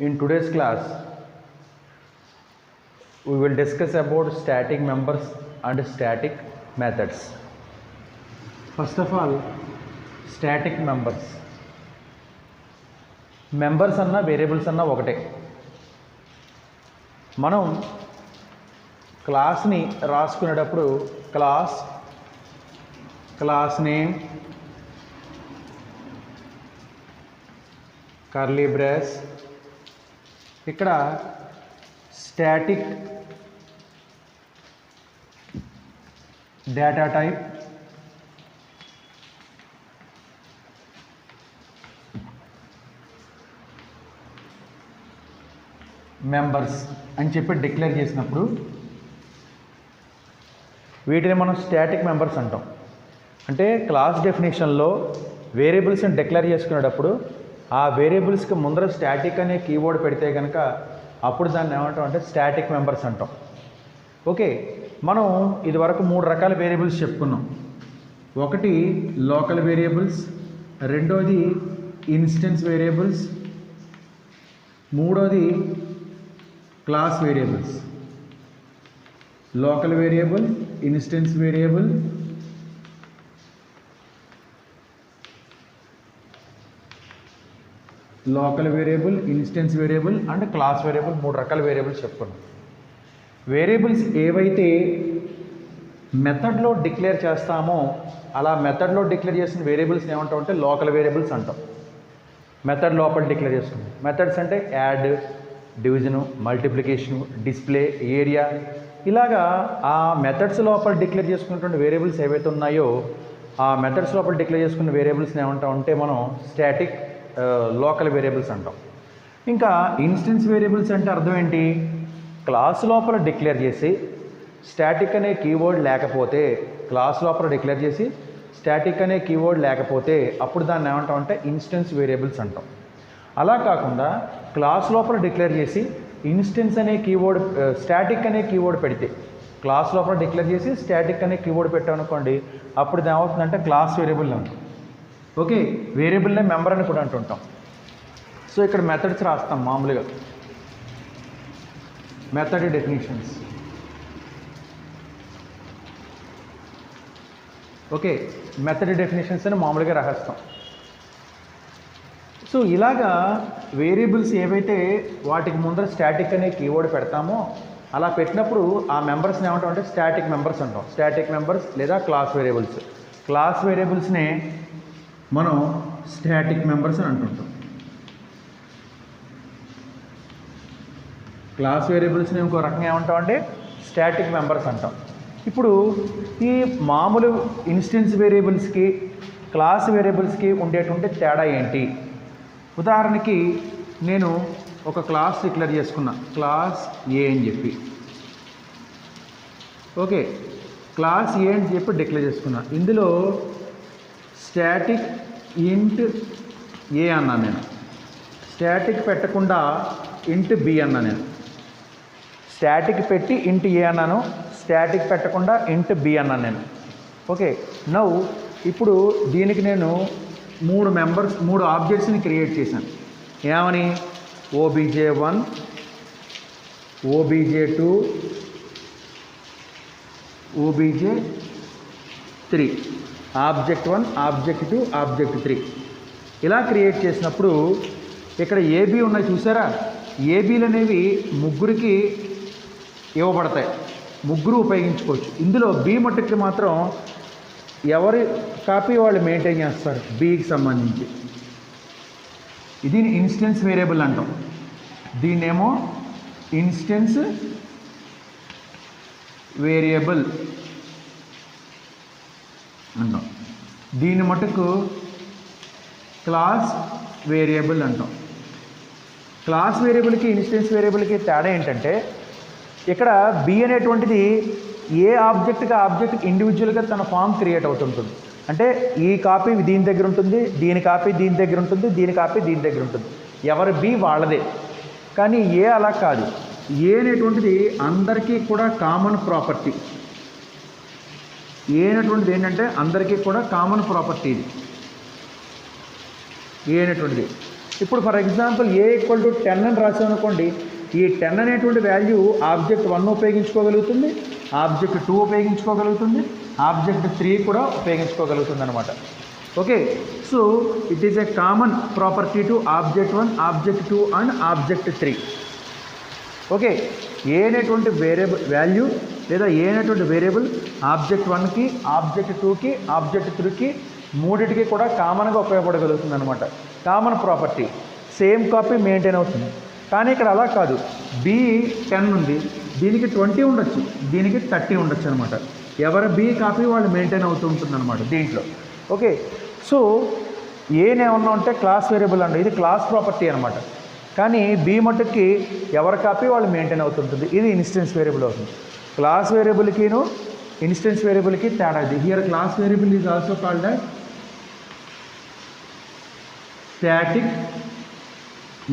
In today's class, we will discuss about static members and static methods. First of all, static members. Members అన్న variables అన్న ఒకటే. మనం క్లాస్ని రాసుకునేటప్పుడు class name, curly brace, ఇక్కడ static data type, members అని చెప్పి declare చేసినప్పుడు వీటిని మనం స్టాటిక్ మెంబర్స్ అంటాం. అంటే క్లాస్ డెఫినేషన్లో వేరియబుల్స్ని డిక్లేర్ చేసుకునేటప్పుడు ఆ వేరియబుల్స్కి ముందర స్టాటిక్ అనే కీవర్డ్ పెడితే కనుక అప్పుడు దాన్ని ఏమంటాం అంటే స్టాటిక్ మెంబర్స్ అంటాం. ఓకే, మనం ఇదివరకు 3 రకాల వేరియబుల్స్ చెప్పుకున్నాం. ఒకటి లోకల్ వేరియబుల్స్, రెండోది ఇన్స్టెన్స్ వేరియబుల్స్, మూడోది class variables. Local variable, instance variable, instance variable and class variable, 3 రకాల వేరియబుల్స్ చెప్పుకున్నాం. వేరియబుల్స్ ఏవైతే మెథడ్లో డిక్లేర్ చేస్తామో అలా మెథడ్లో డిక్లేర్ చేసిన వేరియబుల్స్ని ఏమంటాం అంటే లోకల్ వేరియబుల్స్ అంటాం. మెథడ్ లోపల డిక్లేర్ చేసుకుంటాం. మెథడ్స్ అంటే add, division, multiplication, display, area, ఇలాగా ఆ మెథడ్స్ లోపల డిక్లేర్ చేసుకున్నటువంటి వేరియబుల్స్ ఏవైతే ఉన్నాయో ఆ మెథడ్స్ లోపల డిక్లేర్ చేసుకున్న వేరియబుల్స్ని ఏమంటాం అంటే మనం స్టాటిక్ లోకల్ వేరియబుల్స్ అంటాం. ఇంకా ఇన్స్టెన్స్ వేరియబుల్స్ అంటే అర్థం ఏంటి? క్లాస్ లోపల డిక్లేర్ చేసి స్టాటిక్ అనే కీవర్డ్ లేకపోతే, క్లాస్ లోపల డిక్లేర్ చేసి స్టాటిక్ అనే కీవర్డ్ లేకపోతే అప్పుడు దాన్ని ఏమంటాం అంటే ఇన్స్టెన్స్ వేరియబుల్స్ అంటాం. అలా కాకుండా క్లాస్ లోపల డిక్లేర్ చేసి ఇన్స్టెన్స్ అనే కీవర్డ్, స్టాటిక్ అనే కీవర్డ్ పెడితే, క్లాస్ లోపల డిక్లేర్ చేసి స్టాటిక్ అనే కీవర్డ్ పెట్టామనుకోండి అప్పుడు ఏమవుతుందంటే క్లాస్ వేరియబుల్ అంటాం. ఓకే, వేరియబుల్నే మెంబర్ అని కూడా అంటుంటాం. సో ఇక్కడ మెథడ్స్ రాస్తాం మామూలుగా. Method definitions. Okay, method definitions అని మామూలుగా రాస్తాం. సో ఇలాగా వేరియబుల్స్ ఏవైతే వాటికి ముందర స్టాటిక్ అనే కీవర్డ్ పెడతామో అలా పెట్టినప్పుడు ఆ మెంబర్స్ని ఏమంటాం అంటే స్టాటిక్ మెంబర్స్ అంటాం. స్టాటిక్ మెంబర్స్ లేదా క్లాస్ వేరియబుల్స్. క్లాస్ వేరియబుల్స్నే మనం స్టాటిక్ మెంబర్స్ అని అంటుంటాం. క్లాస్ వేరియబుల్స్ని ఇంకో రకంగా ఏమంటాం అంటే స్టాటిక్ మెంబర్స్ అంటాం. ఇప్పుడు ఈ మామూలు ఇన్స్టెన్స్ వేరియబుల్స్కి క్లాస్ వేరియబుల్స్కి ఉండేటువంటి తేడా ఏంటి? ఉదాహరణకి నేను ఒక క్లాస్ డిక్లేర్ చేసుకున్నా, క్లాస్ ఏ అని చెప్పి. ఓకే, క్లాస్ ఏ అని చెప్పి డిక్లేర్ చేసుకున్నా. ఇందులో స్టాటిక్ ఇంట్ ఏ అన్నా నేను, స్టాటిక్ పెట్టకుండా ఇంట్ బి అన్నా నేను. స్టాటిక్ పెట్టి ఇంట్ ఏ అన్నాను, స్టాటిక్ పెట్టకుండా ఇంట్ బి అన్నాను నేను. ఓకే, నౌ ఇప్పుడు దీనికి నేను 3 ఆబ్జెక్ట్స్ని క్రియేట్ చేశాను. ఏమని? OBJ1, OBJ2, OBJ3, object 1, object 2, object 3 ఇలా క్రియేట్ చేసినప్పుడు ఇక్కడ ఏబీ ఉన్నాయి చూసారా? ఏబీలు అనేవి ముగ్గురికి ఇవ్వబడతాయి, ముగ్గురు ఉపయోగించుకోవచ్చు. ఇందులో బి మట్టుకి మాత్రం ఎవరి కాపీ వాళ్ళు మెయింటైన్ చేస్తారు బీకి సంబంధించి. ఇది ఇన్స్టెన్స్ వేరియబుల్ అంటాం. దీన్నేమో ఇన్స్టెన్స్ వేరియబుల్ అంటాం. దీని మటుకు క్లాస్ వేరియబుల్ అంటాం. క్లాస్ వేరియబుల్కి ఇన్స్టెన్స్ వేరియబుల్కి తేడా ఏంటంటే ఇక్కడ బి అనేటువంటిది ఏ ఆబ్జెక్ట్గా ఆబ్జెక్ట్ ఇండివిజువల్గా తన ఫామ్ క్రియేట్ అవుతుంటుంది. అంటే ఈ కాపీ దీని దగ్గర ఉంటుంది, దీని కాపీ దీని దగ్గర ఉంటుంది, దీని కాపీ దీని దగ్గర ఉంటుంది. ఎవరి బి వాళ్ళదే. కానీ ఏ అలా కాదు. ఏ అనేటువంటిది అందరికీ కూడా కామన్ ప్రాపర్టీ. ఏ అనేటువంటిది ఏంటంటే అందరికీ కూడా కామన్ ప్రాపర్టీ. ఇది ఏ అనేటువంటిది ఇప్పుడు for example a equal to 10 అని రాసామనుకోండి, ఈ 10 అనేటువంటి వాల్యూ ఆబ్జెక్ట్ 1 ఉపయోగించుకోగలుగుతుంది, ఆబ్జెక్ట్ 2 ఉపయోగించుకోగలుగుతుంది, ఆబ్జెక్ట్ 3 కూడా ఉపయోగించుకోగలుగుతుంది అనమాట. Okay, so it is a common property to object 1, object 2 అండ్ ఆబ్జెక్ట్ 3. ఓకే, ఏ అనేటువంటి వేరియబుల్ వాల్యూ లేదా ఏ అనేటువంటి వేరియబుల్ ఆబ్జెక్ట్ 1కి, ఆబ్జెక్ట్ 2కి, ఆబ్జెక్ట్ 3కి మూడిటికి కూడా కామన్గా ఉపయోగపడగలుగుతుంది అనమాట. Common property, same copy maintain అవుతుంది. కానీ ఇక్కడ అలా కాదు, బి 10 ఉంది, దీనికి 20 ఉండొచ్చు, దీనికి 30 ఉండొచ్చు అనమాట. ఎవరి బి కాపీ వాళ్ళు మెయింటైన్ అవుతూ ఉంటుంది అనమాట దీంట్లో. ఓకే, సో ఏనేమన్నా ఉంటే క్లాస్ వేరియబుల్ అండి, ఇది క్లాస్ ప్రాపర్టీ అనమాట. కానీ బి మట్టుకి ఎవరి కాపీ వాళ్ళు మెయింటైన్ అవుతుంటుంది, ఇది ఇన్స్టెన్స్ వేరియబుల్ అవుతుంది. క్లాస్ వేరియబుల్కిను ఇన్స్టెన్స్ వేరియబుల్కి తేడా ఇది. Here class variable is also called as static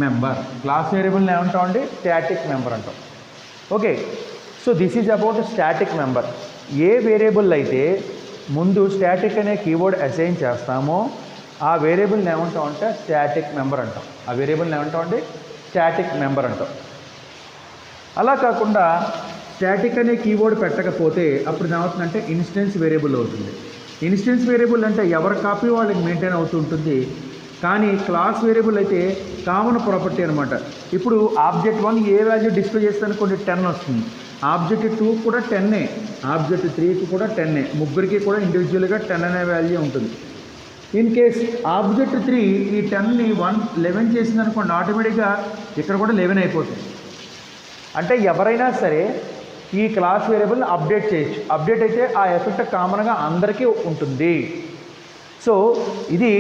member. Class వేరియబుల్ని ఏమంటామండి, స్టాటిక్ మెంబర్ అంటాం. Okay, so this is about static member. A variable అయితే ముందు స్టాటిక్ అనే కీవర్డ్ అసైన్ చేస్తామో ఆ వేరియబుల్ని ఏమంటామంటే స్టాటిక్ మెంబర్ అంటాం. ఆ వేరియబుల్ని ఏమంటామండి, స్టాటిక్ మెంబర్ అంటాం. అలా కాకుండా స్టాటిక్ అనే కీవర్డ్ పెట్టకపోతే అప్పుడు ఏమవుతుందంటే ఇన్స్టెన్స్ వేరియబుల్ అవుతుంది. ఇన్స్టెన్స్ వేరియబుల్ అంటే ఎవరి కాపీ వాళ్ళకి మెయింటైన్ అవుతూ ఉంటుంది. కానీ క్లాస్ వేరియబుల్ అయితే కామన్ ప్రాపర్టీ అనమాట. ఇప్పుడు ఆబ్జెక్ట్ 1 ఏ వాల్యూ డిస్ప్లే చేస్తే అనుకోండి 10 వస్తుంది, ఆబ్జెక్ట్ 2 కూడా 10, ఆబ్జెక్ట్ 3కి కూడా 10, ముగ్గురికి కూడా ఇండివిజువల్గా 10 అనే వాల్యూ ఉంటుంది. ఇన్ కేస్ ఆబ్జెక్ట్ 3 ఈ 10ని 11 చేసింది అనుకోండి, ఆటోమేటిక్గా ఇక్కడ కూడా 11 అయిపోతుంది. అంటే ఎవరైనా సరే ఈ క్లాస్ వేరియబుల్ని అప్డేట్ చేయొచ్చు. అప్డేట్ అయితే ఆ ఎఫెక్ట్ కామన్గా అందరికీ ఉంటుంది. సో ఇది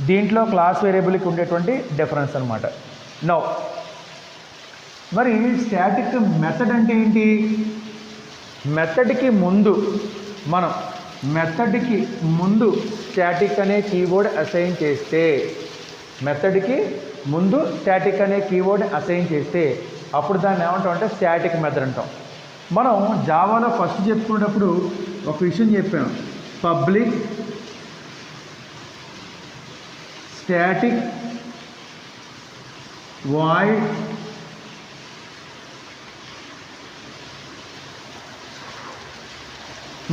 దీంట్లో క్లాస్ వేరియబుల్కి ఉండేటువంటి డిఫరెన్స్ అనమాట. నౌ మరి స్టాటిక్ మెథడ్ అంటే ఏంటి? మెథడ్కి ముందు మనం స్టాటిక్ అనే కీవర్డ్ అసైన్ చేస్తే, మెథడ్కి ముందు స్టాటిక్ అనే కీవర్డ్ అసైన్ చేస్తే అప్పుడు దాన్ని ఏమంటాం అంటే స్టాటిక్ మెథడ్ అంటాం. మనం జావాలో ఫస్ట్ చెప్పుకునేటప్పుడు ఒక విషయం చెప్పాం, పబ్లిక్ స్టాటిక్ వాయిడ్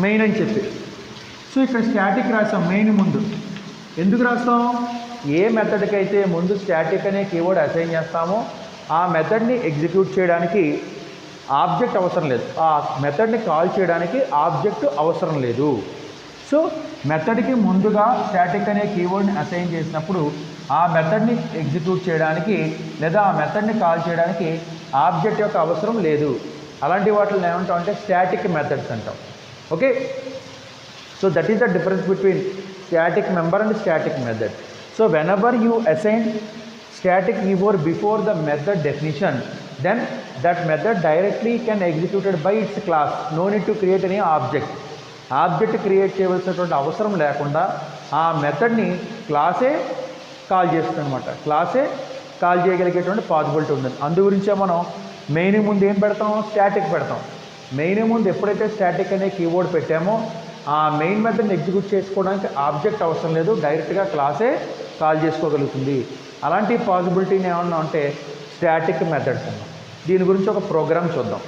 మెయిన్ అని చెప్పి. సో ఇక్కడ స్టాటిక్ రాస్తాం మెయిన్ ముందు. ఎందుకు రాస్తాం? ఏ మెథడ్కి అయితే ముందు స్టాటిక్ అనే కీవర్డ్ అసైన్ చేస్తామో ఆ మెథడ్ని ఎగ్జిక్యూట్ చేయడానికి ఆబ్జెక్ట్ అవసరం లేదు, ఆ మెథడ్ని కాల్ చేయడానికి ఆబ్జెక్ట్ అవసరం లేదు. సో మెథడ్కి ముందుగా స్టాటిక్ అనే కీవర్డ్ని అసైన్ చేసినప్పుడు ఆ మెథడ్ని ఎగ్జిక్యూట్ చేయడానికి లేదా ఆ మెథడ్ని కాల్ చేయడానికి ఆబ్జెక్ట్ యొక్క అవసరం లేదు. అలాంటి వాటిని ఏమంటాం అంటే స్టాటిక్ మెథడ్స్ అంటాం. Okay, so that is the difference between static member and static method. So whenever you assign static keyword before the method definition, then that method directly can executed by its class. No need to create any object. Object create చేయవలసినటువంటి అవసరం లేకుండా ఆ మెథడ్ని క్లాసే call చేస్తుంది అనమాట. క్లాసే call చేయగలిగేటువంటి possibility ఉంది. అందు గురించే మనం మెయిన్ ముందు ఏం పెడతాం? స్టాటిక్ పెడతాం. మెయిన్ ముందు ఎప్పుడైతే స్టాటిక్ అనే కీవర్డ్ పెట్టామో ఆ మెయిన్ మెథడ్ని ఎగ్జిక్యూట్ చేసుకోవడానికి ఆబ్జెక్ట్ అవసరం లేదు, డైరెక్ట్గా క్లాసే కాల్ చేసుకోగలుగుతుంది. అలాంటి పాసిబిలిటీని ఏమన్నా అంటే స్టాటిక్ మెథడ్స్ అన్నాం. దీని గురించి ఒక ప్రోగ్రామ్ చూద్దాం.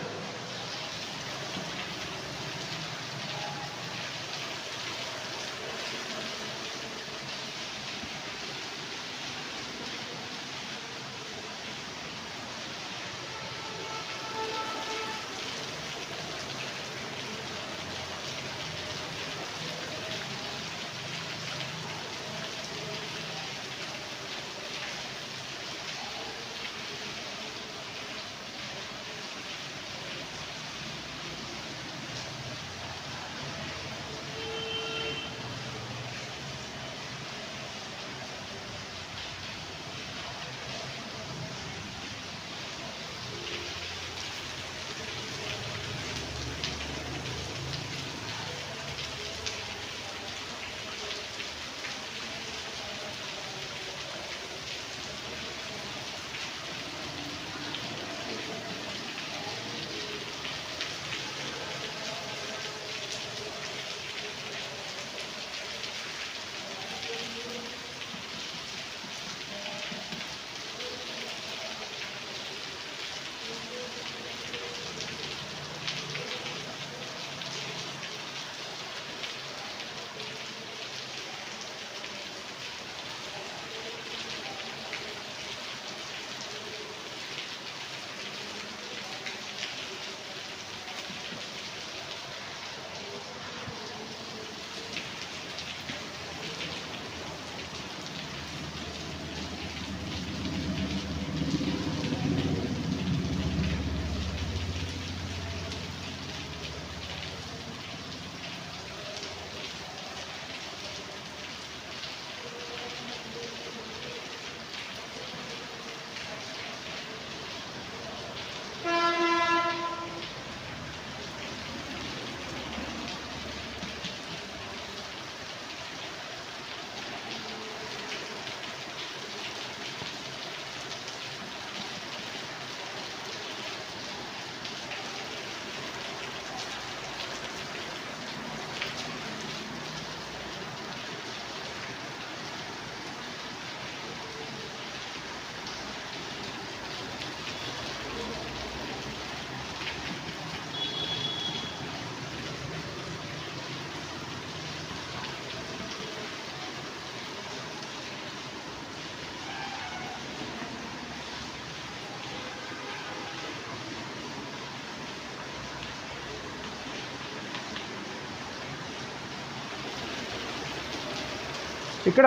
ఇక్కడ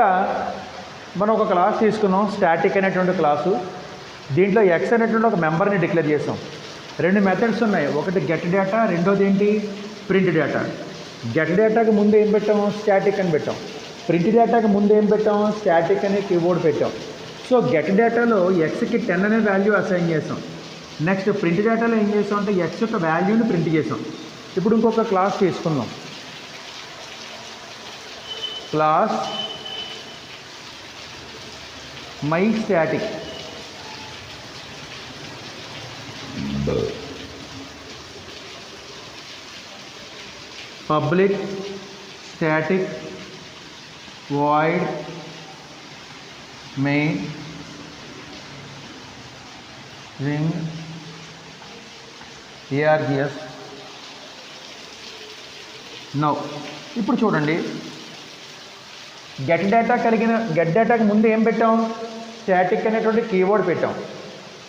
మనం ఒక క్లాస్ తీసుకున్నాం, స్టాటిక్ అనేటువంటి క్లాసు. దీంట్లో ఎక్స్ అనేటువంటి ఒక మెంబర్ని డిక్లేర్ చేసాం. రెండు మెథడ్స్ ఉన్నాయి, ఒకటి గెట్ డేటా, రెండోది ఏంటి ప్రింట్ డేటా. గెట్ డేటాకి ముందు ఏం పెట్టాము, స్టాటిక్ అని పెట్టాం. ప్రింట్ డేటాకి ముందు ఏం పెట్టాం, స్టాటిక్ అనే కీబోర్డ్ పెట్టాం. సో గెట్ డేటాలో ఎక్స్కి 10 అనే వాల్యూ అసైన్ చేసాం. నెక్స్ట్ ప్రింట్ డేటాలో ఏం చేసాం అంటే ఎక్స్ యొక్క వాల్యూని ప్రింట్ చేసాం. ఇప్పుడు ఇంకొక క్లాస్ తీసుకుందాం, class my static. Public static void main ring args. Now ఇప్పుడు చూడండి, గెట్ డేటాకి ముందు ఏం పెట్టాం, స్టాటిక్ అనేటువంటి కీవర్డ్ పెట్టాం.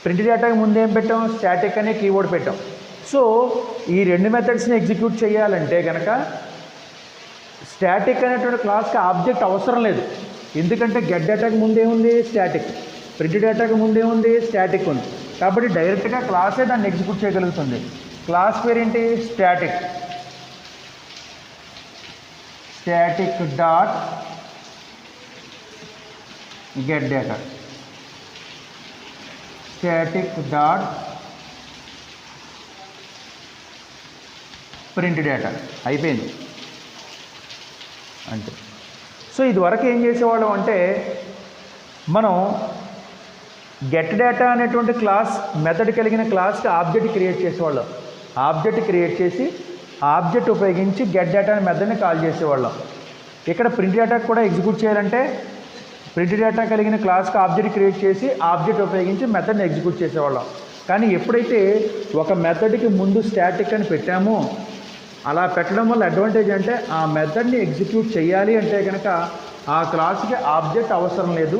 ప్రింట్ డేటాకి ముందు ఏం పెట్టాం, స్టాటిక్ అనే కీవర్డ్ పెట్టాం. సో ఈ రెండు మెథడ్స్ని ఎగ్జిక్యూట్ చేయాలంటే కనుక స్టాటిక్ అనేటువంటి క్లాస్కి ఆబ్జెక్ట్ అవసరం లేదు. ఎందుకంటే గెట్ డేటాకి ముందేముంది, స్టాటిక్. ప్రింట్ డేటాకి ముందేముంది, స్టాటిక్ ఉంది. కాబట్టి డైరెక్ట్గా క్లాసే దాన్ని ఎగ్జిక్యూట్ చేయగలుగుతుంది. క్లాస్ పేరు ఏంటి, static. Static dot get data, static dot print data. అయిపోయింది అంతే. సో ఇదివరకు ఏం చేసేవాళ్ళం అంటే మనం గెట్ డేటా అనేటువంటి క్లాస్ మెథడ్ కలిగిన క్లాస్కి ఆబ్జెక్ట్ క్రియేట్ చేసేవాళ్ళం. ఆబ్జెక్ట్ క్రియేట్ చేసి ఆబ్జెక్ట్ ఉపయోగించి గెట్ డేటా అనే మెథడ్ని కాల్ చేసేవాళ్ళం. ఇక్కడ ప్రింట్ డేటాకి కూడా ఎగ్జిక్యూట్ చేయాలంటే ప్రింట్ డేటా కలిగిన క్లాస్కి ఆబ్జెక్ట్ క్రియేట్ చేసి ఆబ్జెక్ట్ ఉపయోగించి మెథడ్ని ఎగ్జిక్యూట్ చేసేవాళ్ళం. కానీ ఎప్పుడైతే ఒక మెథడ్కి ముందు స్టాటిక్ అని పెట్టామో, అలా పెట్టడం వల్ల అడ్వాంటేజ్ అంటే ఆ మెథడ్ని ఎగ్జిక్యూట్ చేయాలి అంటే కనుక ఆ క్లాస్కి ఆబ్జెక్ట్ అవసరం లేదు,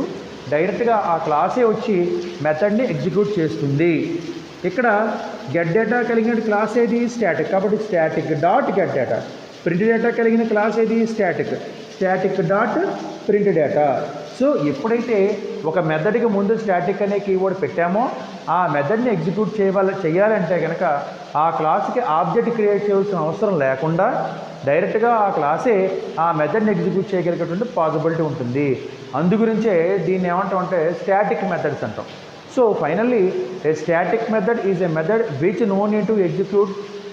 డైరెక్ట్గా ఆ క్లాసే వచ్చి మెథడ్ని ఎగ్జిక్యూట్ చేస్తుంది. ఇక్కడ గెట్ డేటా కలిగిన క్లాస్ ఏది, స్టాటిక్. కాబట్టి static dot get data. Print data కలిగిన క్లాస్ ఏది, static. Static dot print data. So ఎప్పుడైతే ఒక మెథడ్కి ముందు స్టాటిక్ అనే కీవర్డ్ పెట్టామో ఆ మెథడ్ని ఎగ్జిక్యూట్ చేయాలంటే కనుక ఆ క్లాస్కి ఆబ్జెక్ట్ క్రియేట్ చేయాల్సిన అవసరం లేకుండా డైరెక్ట్గా ఆ క్లాసే ఆ మెథడ్ని ఎగ్జిక్యూట్ చేయగలిగేటువంటి పాసిబిలిటీ ఉంటుంది. అందుగురించే దీన్ని ఏమంటామంటే స్టాటిక్ మెథడ్స్ అంటాం. So finally a static method is a method which no need to execute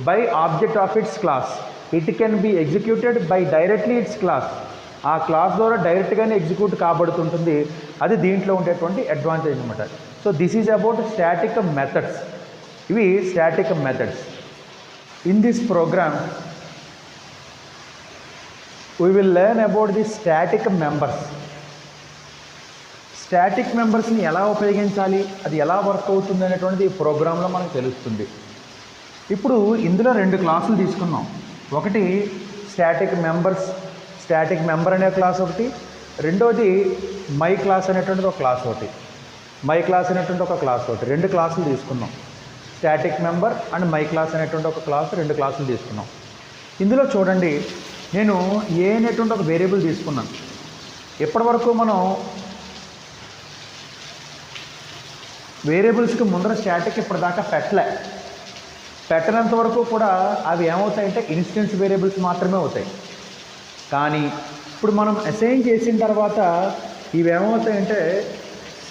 by object of its class. It can be executed by directly its class. ఆ క్లాస్ ద్వారా డైరెక్ట్గానే execute కాబడుతుంటుంది. అది దీంట్లో ఉండేటువంటి అడ్వాంటేజ్ అనమాట. So this is about static methods. ఇవి static methods. In this program we will learn about the static members. Static మెంబర్స్ని ఎలా ఉపయోగించాలి, అది ఎలా వర్క్ అవుతుంది అనేటువంటిది ఈ ప్రోగ్రాంలో మనకు తెలుస్తుంది. ఇప్పుడు ఇందులో రెండు క్లాసులు తీసుకున్నాం. ఒకటి స్టాటిక్ మెంబర్స్, స్టాటిక్ మెంబర్ అనే క్లాస్ ఒకటి, రెండోది మై క్లాస్ అనేటువంటిది ఒక క్లాస్ ఒకటి. మై క్లాస్ అనేటువంటి ఒక క్లాస్ ఒకటి. రెండు క్లాసులు తీసుకున్నాం. Static member and my class అనేటువంటి ఒక క్లాస్, రెండు క్లాసులు తీసుకున్నాం. ఇందులో చూడండి, నేను ఏ అనేటువంటి ఒక వేరియబుల్ తీసుకున్నాను. ఎప్పటి వరకు మనం వేరియబుల్స్కి ముందర స్టాటిక్ ఇప్పటిదాకా పెట్టనంత వరకు కూడా అవి ఏమవుతాయంటే ఇన్స్టెన్స్ వేరియబుల్స్ మాత్రమే అవుతాయి. కానీ ఇప్పుడు మనం అసైన్ చేసిన తర్వాత ఇవి ఏమవుతాయంటే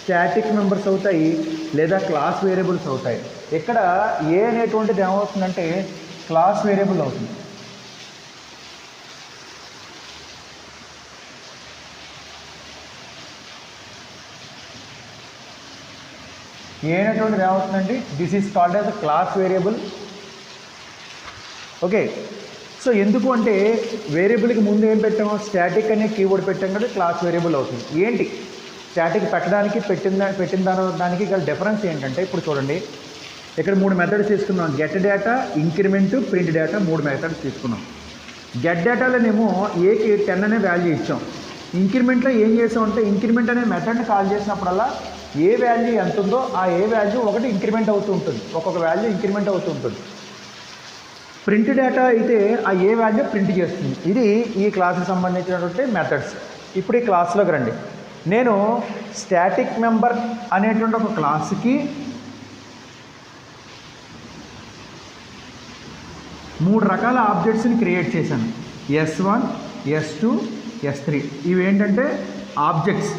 స్టాటిక్ మెంబర్స్ అవుతాయి లేదా క్లాస్ వేరియబుల్స్ అవుతాయి. ఇక్కడ ఏ అనేటువంటిది ఏమవుతుందంటే క్లాస్ వేరియబుల్ అవుతుంది. ఏ అనేటువంటిది ఏమవుతుందండి, this is called as a class variable. Okay, so ఎందుకు అంటే వేరియబుల్కి ముందు ఏం పెట్టాము, స్టాటిక్ అనే కీవర్డ్ పెట్టాం కదా, క్లాస్ వేరియబుల్ అవుతుంది. ఏంటి స్టాటిక్ పెట్టడానికి పెట్టిన దానికి గల డిఫరెన్స్ ఏంటంటే, ఇప్పుడు చూడండి, ఇక్కడ మూడు మెథడ్స్ తీసుకున్నాం. Get data, increment, print data, మూడు మెథడ్స్ తీసుకున్నాం. గెట్ డేటాలోనేమో ఏకి 10 అనే వాల్యూ ఇచ్చాం. ఇంక్రిమెంట్లో ఏం చేసామంటే ఇంక్రిమెంట్ అనే మెథడ్ని కాల్ చేసినప్పుడల్లా ఏ వాల్యూ ఎంత ఉందో ఆ ఏ వాల్యూ ఒకటి ఇంక్రిమెంట్ అవుతూ ఉంటుంది, ఒక్కొక్క వాల్యూ ఇంక్రిమెంట్ అవుతూ ఉంటుంది. ప్రింట్ డేటా అయితే ఆ ఏ వాల్యూ ప్రింట్ చేస్తుంది. ఇది ఈ క్లాస్కి సంబంధించినటువంటి మెథడ్స్. ఇప్పుడు ఈ క్లాస్లోకి రండి. నేను స్టాటిక్ మెంబర్ అనేటువంటి ఒక క్లాస్కి 3 రకాల ఆబ్జెక్ట్స్ని క్రియేట్ చేశాను. S1, S2, S3. ఇవి ఏంటంటే ఆబ్జెక్ట్స్.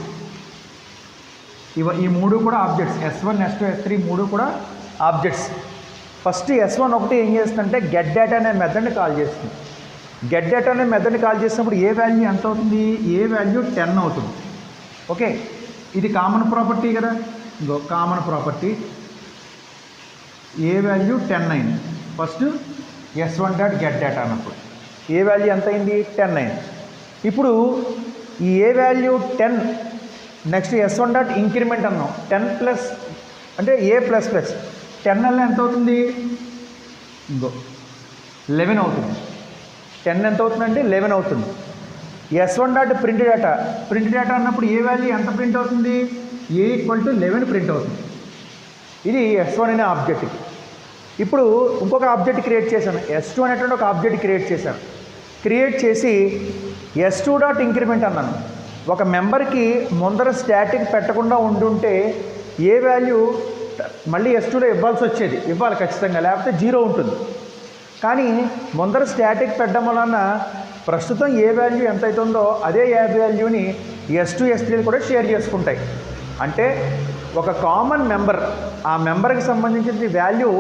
ఈ 3 కూడా ఆబ్జెక్ట్స్. S1, S2, S3 3 కూడా ఆబ్జెక్ట్స్. ఫస్ట్ S1 ఒకటి ఏం చేస్తుందంటే గెట్ డేటా అనే మెథడ్ని కాల్ చేస్తుంది. గెట్ డేటా అనే మెథడ్ని కాల్ చేసినప్పుడు ఏ వాల్యూ ఎంత అవుతుంది? ఏ వాల్యూ 10 అవుతుంది. ఓకే, ఇది కామన్ ప్రాపర్టీ కదా. ఇంకో కామన్ ప్రాపర్టీ ఏ వాల్యూ 10 అయింది. First S1 dot get data అన్నప్పుడు ఏ వాల్యూ ఎంత అయింది? 10 అయింది. ఇప్పుడు ఈ a value 10 next S1 dot increment అన్నాం. 10 ప్లస్ అంటే ఏ ప్లస్ ప్లస్ 10 వల్ల ఎంత అవుతుంది? ఇంకో 11 అవుతుంది. 10 ఎంత అవుతుందంటే 11 అవుతుంది. S1 డాట్ ప్రింట్ డేటా అన్నప్పుడు ఏ వాల్యూ ఎంత ప్రింట్ అవుతుంది? ఏ ఈక్వల్ టు 11 ప్రింట్ అవుతుంది. ఇది S1 అనే ఆబ్జెక్ట్కి. ఇప్పుడు ఇంకొక ఆబ్జెక్ట్ క్రియేట్ చేశాను. S2 అనేటువంటి ఒక ఆబ్జెక్ట్ క్రియేట్ చేశాను. క్రియేట్ చేసి S2 డాట్ ఇంక్రిమెంట్ అన్నాను. ఒక మెంబర్కి ముందర స్టాటిక్ పెట్టకుండా ఉండుంటే ఏ వాల్యూ మళ్ళీ S2లో ఇవ్వాలి ఖచ్చితంగా, లేకపోతే 0 ఉంటుంది. కానీ ముందర స్టాటిక్ పెట్టడం వలన ప్రస్తుతం ఏ వాల్యూ ఎంత అవుతుందో అదే వాల్యూని S2, S3 కూడా షేర్ చేసుకుంటాయి. అంటే ఒక కామన్ మెంబర్, ఆ మెంబర్కి సంబంధించిన వాల్యూ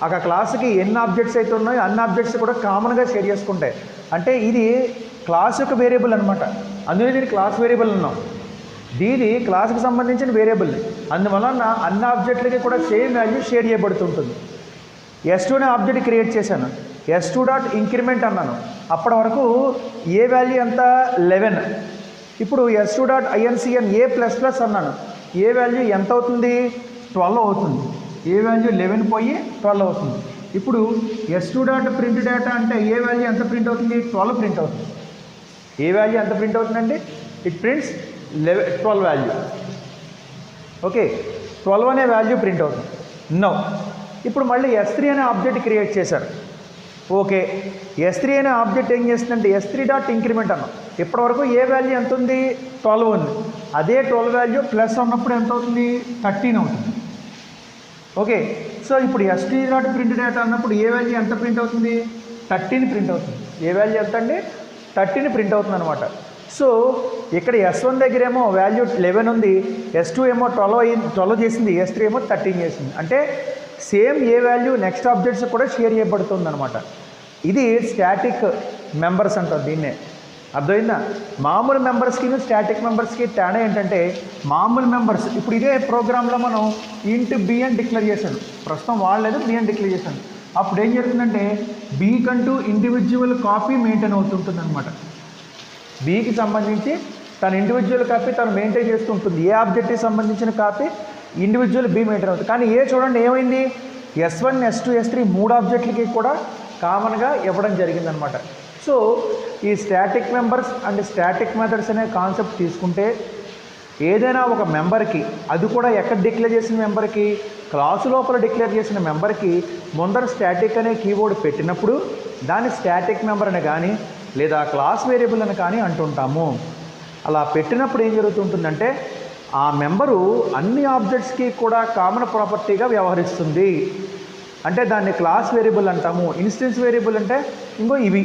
ఒక క్లాస్కి ఎన్ని ఆబ్జెక్ట్స్ అయితే ఉన్నాయో అన్ని ఆబ్జెక్ట్స్ కూడా కామన్గా షేర్ చేసుకుంటాయి. అంటే ఇది క్లాస్ యొక్క వేరియబుల్ అనమాట. అందులో దీన్ని క్లాస్ వేరియబుల్ అన్నాం. దీని క్లాస్కి సంబంధించిన వేరియబుల్. అందువలన అన్ని ఆబ్జెక్టులకి కూడా సేమ్ వాల్యూ షేర్ చేయబడుతుంటుంది. S2 అనే ఆబ్జెక్ట్ క్రియేట్ చేశాను. S2 డాట్ ఇంక్రిమెంట్ అన్నాను. అప్పటి వరకు ఏ వాల్యూ ఎంత? 11. ఇప్పుడు S2 డాట్ INCN ఏ ప్లస్ ప్లస్ అన్నాను. ఏ వాల్యూ ఎంత అవుతుంది? 12 అవుతుంది. ఏ వాల్యూ 11 పోయి 12 అవుతుంది. ఇప్పుడు S2 డాట్ ప్రింట్ డేటా అంటే ఏ వాల్యూ ఎంత ప్రింట్ అవుతుంది? 12 ప్రింట్ అవుతుంది. ఏ వాల్యూ ఎంత ప్రింట్ అవుతుందంటే ఇట్ ప్రింట్స్ 12 వాల్యూ. ఓకే, 12 అనే వాల్యూ ప్రింట్ అవుతుంది. నో ఇప్పుడు మళ్ళీ S3 అనే ఆబ్జెక్ట్ క్రియేట్ చేశారు. ఓకే, S3 అనే ఆబ్జెక్ట్ ఏం చేస్తుందంటే S3 డాట్ ఇంక్రిమెంట్ అన్నాం. ఇప్పటివరకు ఏ వాల్యూ ఎంత ఉంది? 12 ఉంది. అదే 12 వాల్యూ ప్లస్ ఉన్నప్పుడు ఎంత అవుతుంది? 13 అవుతుంది. ఓకే, సో ఇప్పుడు S3 డాట్ ప్రింట్ డేటా అన్నప్పుడు ఏ వాల్యూ ఎంత ప్రింట్ అవుతుంది? 13 ప్రింట్ అవుతుంది. ఏ వాల్యూ ఎంత అండి? 13 ప్రింట్ అవుతుంది అనమాట. సో ఇక్కడ S1 దగ్గర ఏమో వాల్యూ 11 ఉంది, S2 ఏమో 12 చేసింది, S3 ఏమో 13 చేసింది. అంటే సేమ్ ఏ వాల్యూ నెక్స్ట్ ఆబ్జెక్ట్స్ కూడా షేర్ చేయబడుతుంది అనమాట. ఇది స్టాటిక్ మెంబర్స్ అంటారు దీన్నే. అర్థమైందా? మామూలు మెంబర్స్కి స్టాటిక్ మెంబర్స్కి తేడా ఏంటంటే, మామూలు మెంబర్స్ ఇప్పుడు ఇదే ప్రోగ్రాంలో మనం ఇంట్ బి అని డిక్లేర్ చేశాను. ప్రస్తుతం వాడలేదు, బి అని డిక్లేర్ చేశాను. అప్పుడు ఏం జరుగుతుందంటే బి కంటూ ఇండివిజువల్ కాపీ మెయింటైన్ అవుతుంటుంది అనమాట. బీకి సంబంధించి తన ఇండివిజువల్ కాపీ తను మెయింటైన్ చేస్తూ ఉంటుంది. ఏ ఆబ్జెక్ట్కి సంబంధించిన కాపీ ఇండివిజువల్ బి మెయింటైన్ అవుతుంది. కానీ ఏ చూడండి ఏమైంది? S1, S2, S3 3 ఆబ్జెక్ట్లకి కూడా కామన్గా ఇవ్వడం జరిగిందనమాట. సో ఈ static members and static methods అనే కాన్సెప్ట్ తీసుకుంటే ఏదైనా ఒక మెంబర్కి, అది కూడా ఎక్కడ డిక్లేర్ చేసిన మెంబర్కి, క్లాసు లోపల డిక్లేర్ చేసిన మెంబర్కి ముందర స్టాటిక్ అనే కీవర్డ్ పెట్టినప్పుడు దాన్ని స్టాటిక్ మెంబర్ అని కానీ లేదా క్లాస్ వేరియబుల్ అని కానీ అంటుంటాము. అలా పెట్టినప్పుడు ఏం జరుగుతుంటుందంటే ఆ మెంబరు అన్ని ఆబ్జెక్ట్స్కి కూడా కామన్ ప్రాపర్టీగా వ్యవహరిస్తుంది. అంటే దాన్ని క్లాస్ వేరియబుల్ అంటాము. ఇన్స్టెన్స్ వేరియబుల్ అంటే ఇంకో ఇవి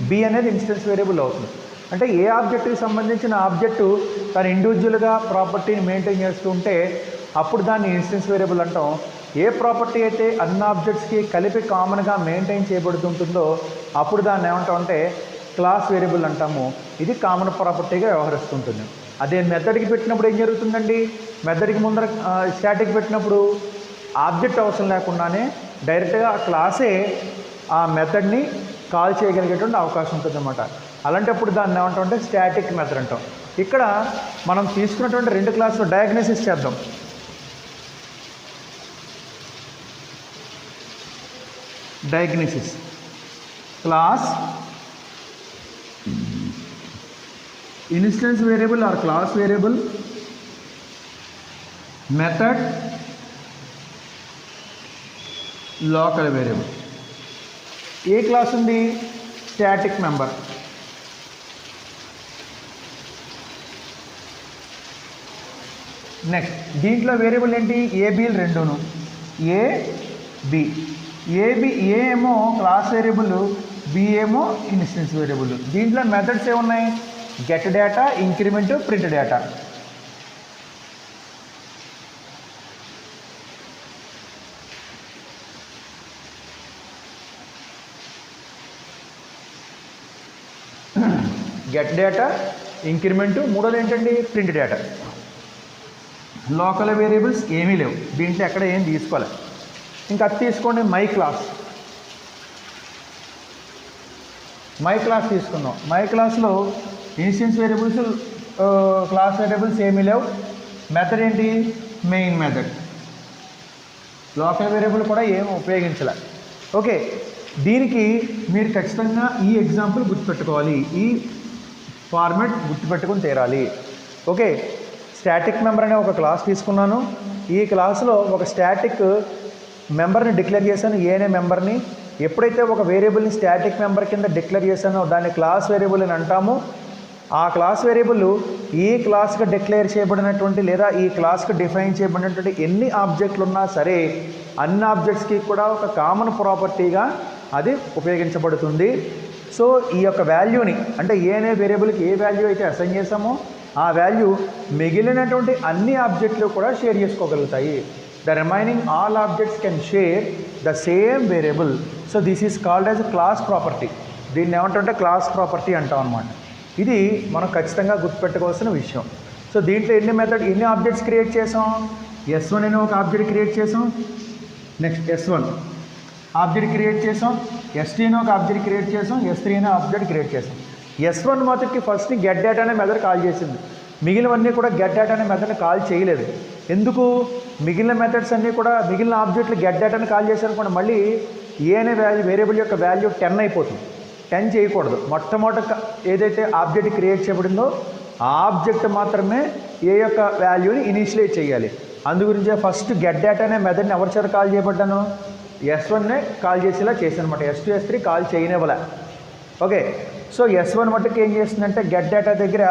బి అనేది ఇన్స్టెన్స్ వేరియబుల్ అవుతుంది. అంటే ఏ ఆబ్జెక్ట్కి సంబంధించిన ఆబ్జెక్టు తను ఇండివిజువల్గా ప్రాపర్టీని మెయింటైన్ చేస్తూ ఉంటే అప్పుడు దాన్ని ఇన్స్టెన్స్ వేరియబుల్ అంటాం. ఏ ప్రాపర్టీ అయితే అన్ని ఆబ్జెక్ట్స్కి కలిపి కామన్గా మెయింటైన్ చేయబడుతుంటుందో అప్పుడు దాన్ని ఏమంటాం అంటే క్లాస్ వేరియబుల్ అంటాము. ఇది కామన్ ప్రాపర్టీగా వ్యవహరిస్తుంటుంది. అదే మెథడ్కి పెట్టినప్పుడు ఏం జరుగుతుందండి? మెథడ్కి ముందర స్టాటిక్ పెట్టినప్పుడు ఆబ్జెక్ట్ అవసరం లేకుండానే డైరెక్ట్గా ఆ క్లాసే ఆ మెథడ్ని కాల్ చేయగలిగేటువంటి అవకాశం ఉంటుంది అన్నమాట. అలాంటప్పుడు దాన్ని ఏమంటాం అంటే స్టాటిక్ మెథడ్ అంటాం. ఇక్కడ మనం తీసుకున్నటువంటి 2 క్లాసులు డయాగ్నోసిస్ చేద్దాం. Diagnosis class instance variable or class variable, method local variable. ఏ క్లాస్ ఉంది? Static member. నెక్స్ట్ దీంట్లో వేరియబుల్ ఏంటి, ఏబీలు రెండును, ఏ బి. ఏ ఏమో క్లాస్ వేరియబుల్, బి ఏమో ఇన్స్టెన్స్ వేరియబుల్. దీంట్లో మెథడ్స్ ఏమున్నాయి, get data, increment, print data. Get data, increment, మూడోది ఏంటండి ప్రింట్ డేటా. లోకల్ వేరియబుల్స్ ఏమీ లేవు దీంట్లో, ఎక్కడ ఏం తీసుకోవాలి. ఇంకా అది తీసుకోండి, మై క్లాస్ తీసుకుందాం. మై క్లాస్లో ఇన్స్టెన్స్ వేరియబుల్స్, క్లాస్ వేరియబుల్స్ ఏమీ లేవు. మెథడ్ ఏంటి, మెయిన్ మెథడ్. లోకల్ వేరియబుల్ కూడా ఏం ఉపయోగించాల. ఓకే, దీనికి మీరు ఖచ్చితంగా ఈ ఎగ్జాంపుల్ గుర్తుపెట్టుకోవాలి, ఈ ఫార్మాట్ గుర్తుపెట్టుకుని తీరాలి. ఓకే, స్టాటిక్ మెంబర్ అనే ఒక క్లాస్ తీసుకున్నాను. ఈ క్లాస్లో ఒక స్టాటిక్ మెంబర్ని డిక్లేర్ చేశాను, ఏ అనే మెంబర్ని. ఎప్పుడైతే ఒక వేరియబుల్ని స్టాటిక్ మెంబర్ కింద డిక్లేర్ చేశానో దాన్ని క్లాస్ వేరియబుల్ అని అంటాము. ఆ క్లాస్ వేరియబుల్ ఈ క్లాస్కి డిక్లేర్ చేయబడినటువంటి లేదా ఈ క్లాస్కి డిఫైన్ చేయబడినటువంటి ఎన్ని ఆబ్జెక్టులు ఉన్నా సరే అన్ని ఆబ్జెక్ట్స్కి కూడా ఒక కామన్ ప్రాపర్టీగా అది ఉపయోగించబడుతుంది. సో ఈ యొక్క వాల్యూని అంటే ఏ అనే వేరియబుల్కి ఏ వాల్యూ అయితే అసైన్ చేసామో ఆ వాల్యూ మిగిలినటువంటి అన్ని ఆబ్జెక్టులు కూడా షేర్ చేసుకోగలుగుతాయి. The remaining all objects can share the same variable. So this is called as class property. దీన్ని ఏమంటుంటే క్లాస్ ప్రాపర్టీ అంటాం అనమాట. ఇది మనం ఖచ్చితంగా గుర్తుపెట్టుకోవాల్సిన విషయం. సో దీంట్లో ఎన్ని ఆబ్జెక్ట్స్ క్రియేట్ చేసాం, S1 అనే ఒక ఆబ్జెక్ట్ క్రియేట్ చేసాం. నెక్స్ట్ S1 ఆబ్జెక్ట్ క్రియేట్ చేసాం, S2 అనే ఒక ఆబ్జెక్ట్ క్రియేట్ చేసాం, S3 అనే ఆబ్జెక్ట్ క్రియేట్ చేసాం. S1 మొదటికి ఫస్ట్ గెట్ డేటా అనే మెథడ్ కాల్ చేసింది. మిగిలినవన్నీ కూడా గెట్ డేటా అనే మెథడ్ని కాల్ చేయలేదు. ఎందుకు, మిగిలిన మెథడ్స్ అన్నీ కూడా మిగిలిన ఆబ్జెక్టులు గెట్ డేటాని కాల్ చేశారనుకోండి, మళ్ళీ ఏ అనే వేరియబుల్ యొక్క వాల్యూ 10 అయిపోతుంది. 10 చేయకూడదు. మొట్టమొదట ఏదైతే ఆబ్జెక్ట్ క్రియేట్ చేయబడిందో ఆ ఆబ్జెక్ట్ మాత్రమే ఏ యొక్క వాల్యూని ఇనిషియలైజ్ చేయాలి. అందుగురించే ఫస్ట్ గెట్ డేటా అనే మెథడ్ని ఎవరి చేత కాల్ చేయబడ్డాను, S1నే కాల్ చేసేలా చేశాను అనమాట. S2 S3 call చేయనివ్వలే. Okay, so S1 మట్టుకు ఏం చేస్తుందంటే గెట్ డేటా దగ్గర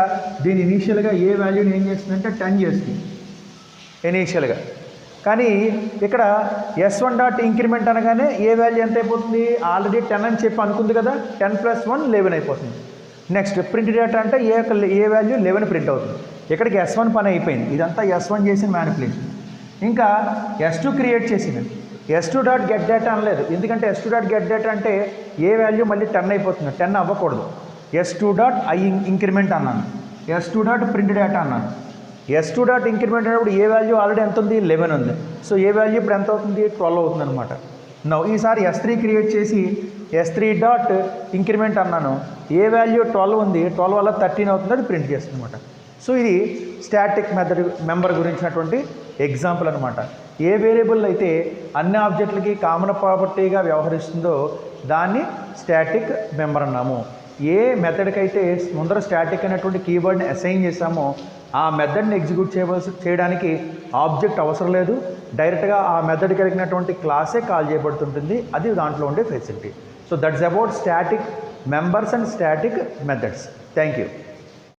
దీని ఇనీషియల్గా ఏ వాల్యూని ఏం చేస్తుందంటే 10 చేస్తుంది ఇనీషియల్గా. కానీ ఇక్కడ S1 డాట్ ఇంక్రిమెంట్ అనగానే ఏ వాల్యూ ఎంత అయిపోతుంది, ఆల్రెడీ 10 అని చెప్పి అనుకుంది కదా, 10 + 1 11 అయిపోతుంది. నెక్స్ట్ ప్రింట్ డేటా అంటే ఏ వాల్యూ 11 ప్రింట్ అవుతుంది. ఇక్కడికి S1 పని అయిపోయింది. ఇదంతా S1 చేసిన మ్యానిపులేషన్. ఇంకా S2 క్రియేట్ చేసింది. S2 డాట్ గెట్ డేటా అనలేదు, ఎందుకంటే S2 డాట్ గెట్ డేటా అంటే ఏ వాల్యూ మళ్ళీ 10 అయిపోతుంది, 10 అవ్వకూడదు. S2 డాట్ ఇంక్రిమెంట్ అన్నాను, S2 డాట్ ప్రింట్ డేటా అన్నాను. S2 డాట్ ఇంక్రిమెంట్ అనేప్పుడు ఏ వాల్యూ ఆల్రెడీ ఎంత ఉంది, 11 ఉంది. సో ఏ వాల్యూ ఇప్పుడు ఎంత అవుతుంది, 12 అవుతుంది అనమాట. నౌ ఈసారి S3 క్రియేట్ చేసి S3 డాట్ ఇంక్రిమెంట్ అన్నాను, ఏ వాల్యూ 12 ఉంది, 12 వల్ల 13 అవుతుంది, అది ప్రింట్ చేస్తుంది అనమాట. సో ఇది స్టాటిక్ మెథడ్ మెంబర్ గురించినటువంటి ఎగ్జాంపుల్ అనమాట. ఏ వేరియబుల్ అయితే అన్ని ఆబ్జెక్టులకి కామన్ ప్రాపర్టీగా వ్యవహరిస్తుందో దాన్ని స్టాటిక్ మెంబర్ అన్నాము. ఏ మెథడ్కి అయితే ముందర స్టాటిక్ అనేటువంటి కీవర్డ్ని అసైన్ చేసామో ఆ మెథడ్ని ఎగ్జిక్యూట్ చేయడానికి ఆబ్జెక్ట్ అవసరం లేదు, డైరెక్ట్గా ఆ మెథడ్ కలిగినటువంటి క్లాసే కాల్ చేయబడుతుంటుంది. అది దాంట్లో ఉండే facility. So that's about static members and static methods. Thank you.